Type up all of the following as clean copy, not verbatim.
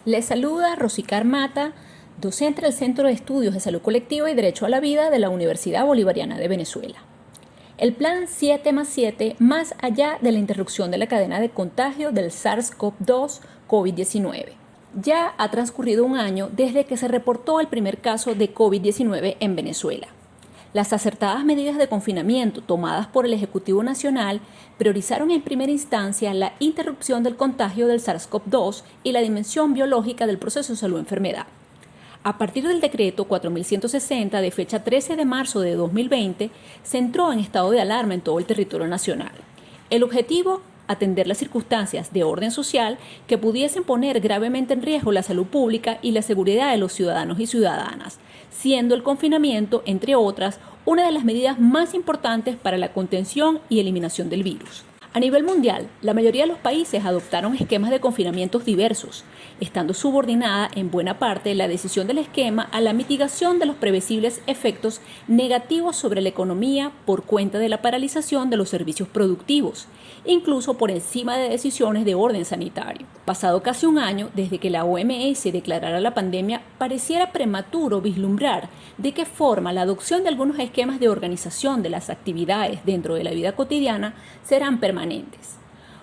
Les saluda Rosicar Mata, docente del Centro de Estudios de Salud Colectiva y Derecho a la Vida de la Universidad Bolivariana de Venezuela. El Plan 7+7, más allá de la interrupción de la cadena de contagio del SARS-CoV-2 COVID-19. Ya ha transcurrido un año desde que se reportó el primer caso de COVID-19 en Venezuela. Las acertadas medidas de confinamiento tomadas por el Ejecutivo Nacional priorizaron en primera instancia la interrupción del contagio del SARS-CoV-2 y la dimensión biológica del proceso salud-enfermedad. A partir del decreto 4160 de fecha 13 de marzo de 2020, se entró en estado de alarma en todo el territorio nacional. El objetivo, atender las circunstancias de orden social que pudiesen poner gravemente en riesgo la salud pública y la seguridad de los ciudadanos y ciudadanas, siendo el confinamiento, entre otras, una de las medidas más importantes para la contención y eliminación del virus. A nivel mundial, la mayoría de los países adoptaron esquemas de confinamientos diversos, estando subordinada en buena parte la decisión del esquema a la mitigación de los previsibles efectos negativos sobre la economía por cuenta de la paralización de los servicios productivos, incluso por encima de decisiones de orden sanitario. Pasado casi un año desde que la OMS declarara la pandemia, pareciera prematuro vislumbrar de qué forma la adopción de algunos esquemas de organización de las actividades dentro de la vida cotidiana serán permanentes.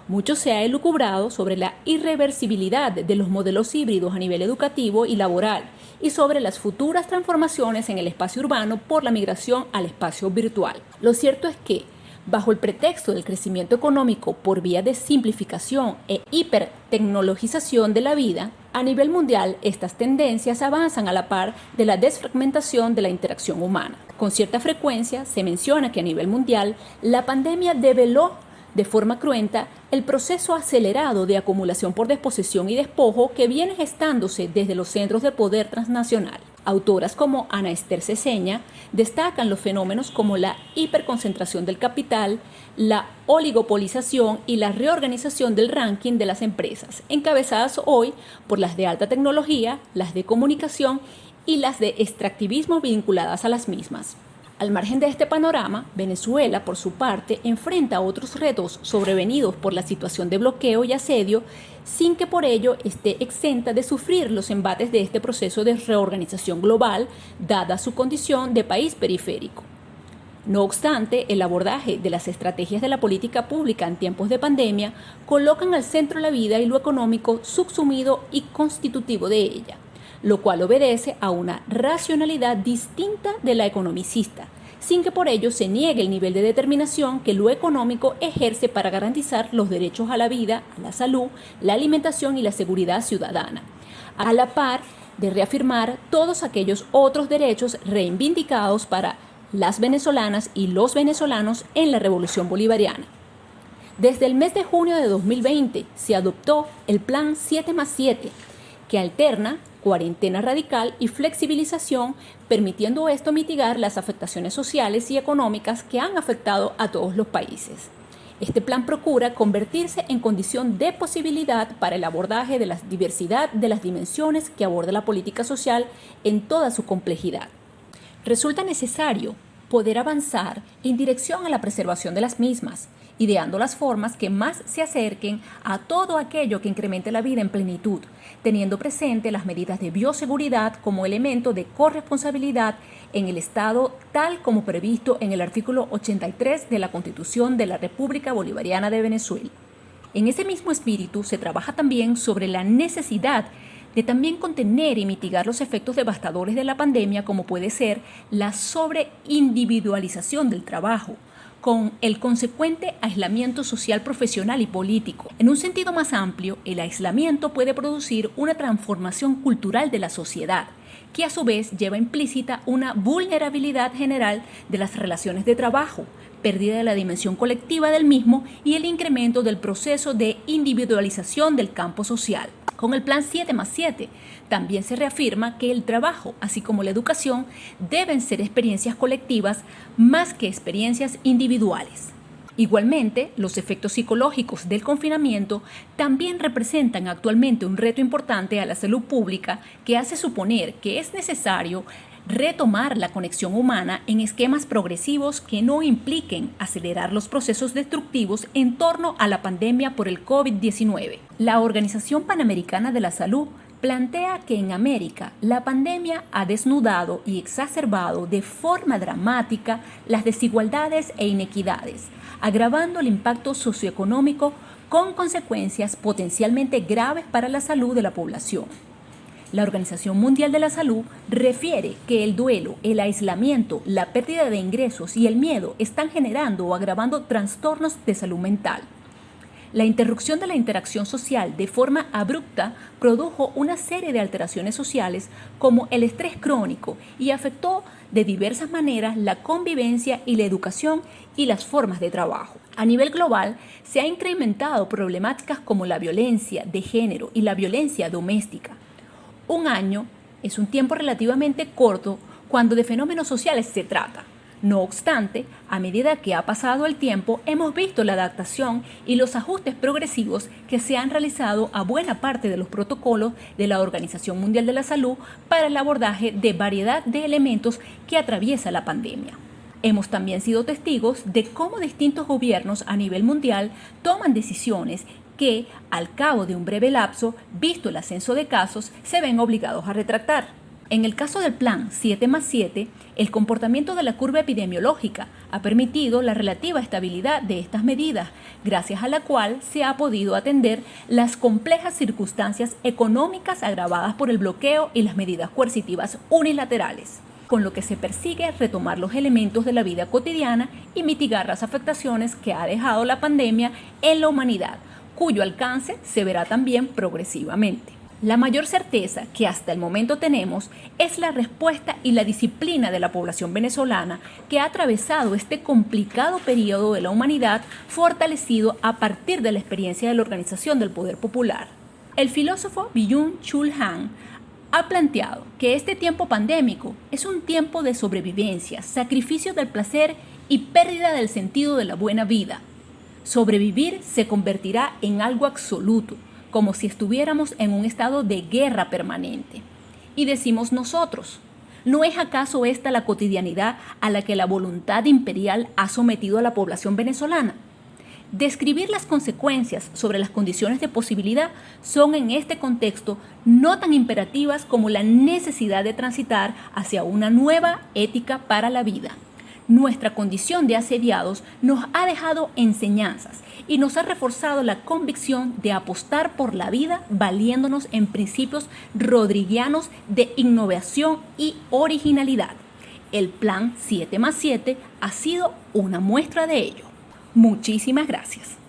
Mucho se ha elucubrado sobre la irreversibilidad de los modelos híbridos a nivel educativo y laboral y sobre las futuras transformaciones en el espacio urbano por la migración al espacio virtual. Lo cierto es que, bajo el pretexto del crecimiento económico por vía de simplificación e hipertecnologización de la vida, a nivel mundial estas tendencias avanzan a la par de la desfragmentación de la interacción humana. Con cierta frecuencia se menciona que a nivel mundial la pandemia develó de forma cruenta el proceso acelerado de acumulación por desposesión y despojo que viene gestándose desde los centros de poder transnacional. Autoras como Ana Esther Ceseña destacan los fenómenos como la hiperconcentración del capital, la oligopolización y la reorganización del ranking de las empresas, encabezadas hoy por las de alta tecnología, las de comunicación y las de extractivismo vinculadas a las mismas. Al margen de este panorama, Venezuela, por su parte, enfrenta otros retos sobrevenidos por la situación de bloqueo y asedio, sin que por ello esté exenta de sufrir los embates de este proceso de reorganización global, dada su condición de país periférico. No obstante, el abordaje de las estrategias de la política pública en tiempos de pandemia colocan al centro la vida y lo económico subsumido y constitutivo de ella, lo cual obedece a una racionalidad distinta de la economicista, sin que por ello se niegue el nivel de determinación que lo económico ejerce para garantizar los derechos a la vida, a la salud, la alimentación y la seguridad ciudadana, a la par de reafirmar todos aquellos otros derechos reivindicados para las venezolanas y los venezolanos en la Revolución Bolivariana. Desde el mes de junio de 2020 se adoptó el Plan 7+7, que alterna cuarentena radical y flexibilización, permitiendo esto mitigar las afectaciones sociales y económicas que han afectado a todos los países. Este plan procura convertirse en condición de posibilidad para el abordaje de la diversidad de las dimensiones que aborda la política social en toda su complejidad. Resulta necesario poder avanzar en dirección a la preservación de las mismas, ideando las formas que más se acerquen a todo aquello que incremente la vida en plenitud, teniendo presente las medidas de bioseguridad como elemento de corresponsabilidad en el Estado, tal como previsto en el artículo 83 de la Constitución de la República Bolivariana de Venezuela. En ese mismo espíritu se trabaja también sobre la necesidad de también contener y mitigar los efectos devastadores de la pandemia, como puede ser la sobreindividualización del trabajo, con el consecuente aislamiento social, profesional y político. En un sentido más amplio, el aislamiento puede producir una transformación cultural de la sociedad, que a su vez lleva implícita una vulnerabilidad general de las relaciones de trabajo, pérdida de la dimensión colectiva del mismo y el incremento del proceso de individualización del campo social. Con el Plan 7+7 también se reafirma que el trabajo, así como la educación, deben ser experiencias colectivas más que experiencias individuales. Igualmente, los efectos psicológicos del confinamiento también representan actualmente un reto importante a la salud pública que hace suponer que es necesario retomar la conexión humana en esquemas progresivos que no impliquen acelerar los procesos destructivos en torno a la pandemia por el COVID-19. La Organización Panamericana de la Salud plantea que en América la pandemia ha desnudado y exacerbado de forma dramática las desigualdades e inequidades, agravando el impacto socioeconómico con consecuencias potencialmente graves para la salud de la población. La Organización Mundial de la Salud refiere que el duelo, el aislamiento, la pérdida de ingresos y el miedo están generando o agravando trastornos de salud mental. La interrupción de la interacción social de forma abrupta produjo una serie de alteraciones sociales como el estrés crónico y afectó de diversas maneras la convivencia y la educación y las formas de trabajo. A nivel global, se han incrementado problemáticas como la violencia de género y la violencia doméstica. Un año es un tiempo relativamente corto cuando de fenómenos sociales se trata. No obstante, a medida que ha pasado el tiempo, hemos visto la adaptación y los ajustes progresivos que se han realizado a buena parte de los protocolos de la Organización Mundial de la Salud para el abordaje de variedad de elementos que atraviesa la pandemia. Hemos también sido testigos de cómo distintos gobiernos a nivel mundial toman decisiones que, al cabo de un breve lapso, visto el ascenso de casos, se ven obligados a retractar. En el caso del Plan 7+7, el comportamiento de la curva epidemiológica ha permitido la relativa estabilidad de estas medidas, gracias a la cual se ha podido atender las complejas circunstancias económicas agravadas por el bloqueo y las medidas coercitivas unilaterales, con lo que se persigue retomar los elementos de la vida cotidiana y mitigar las afectaciones que ha dejado la pandemia en la humanidad, cuyo alcance se verá también progresivamente. La mayor certeza que hasta el momento tenemos es la respuesta y la disciplina de la población venezolana que ha atravesado este complicado periodo de la humanidad fortalecido a partir de la experiencia de la organización del poder popular. El filósofo Byung-Chul Han ha planteado que este tiempo pandémico es un tiempo de sobrevivencia, sacrificio del placer y pérdida del sentido de la buena vida. Sobrevivir se convertirá en algo absoluto, como si estuviéramos en un estado de guerra permanente. Y decimos nosotros, ¿no es acaso esta la cotidianidad a la que la voluntad imperial ha sometido a la población venezolana? Describir las consecuencias sobre las condiciones de posibilidad son en este contexto no tan imperativas como la necesidad de transitar hacia una nueva ética para la vida. Nuestra condición de asediados nos ha dejado enseñanzas y nos ha reforzado la convicción de apostar por la vida valiéndonos en principios rodriguianos de innovación y originalidad. El Plan 7+7 ha sido una muestra de ello. Muchísimas gracias.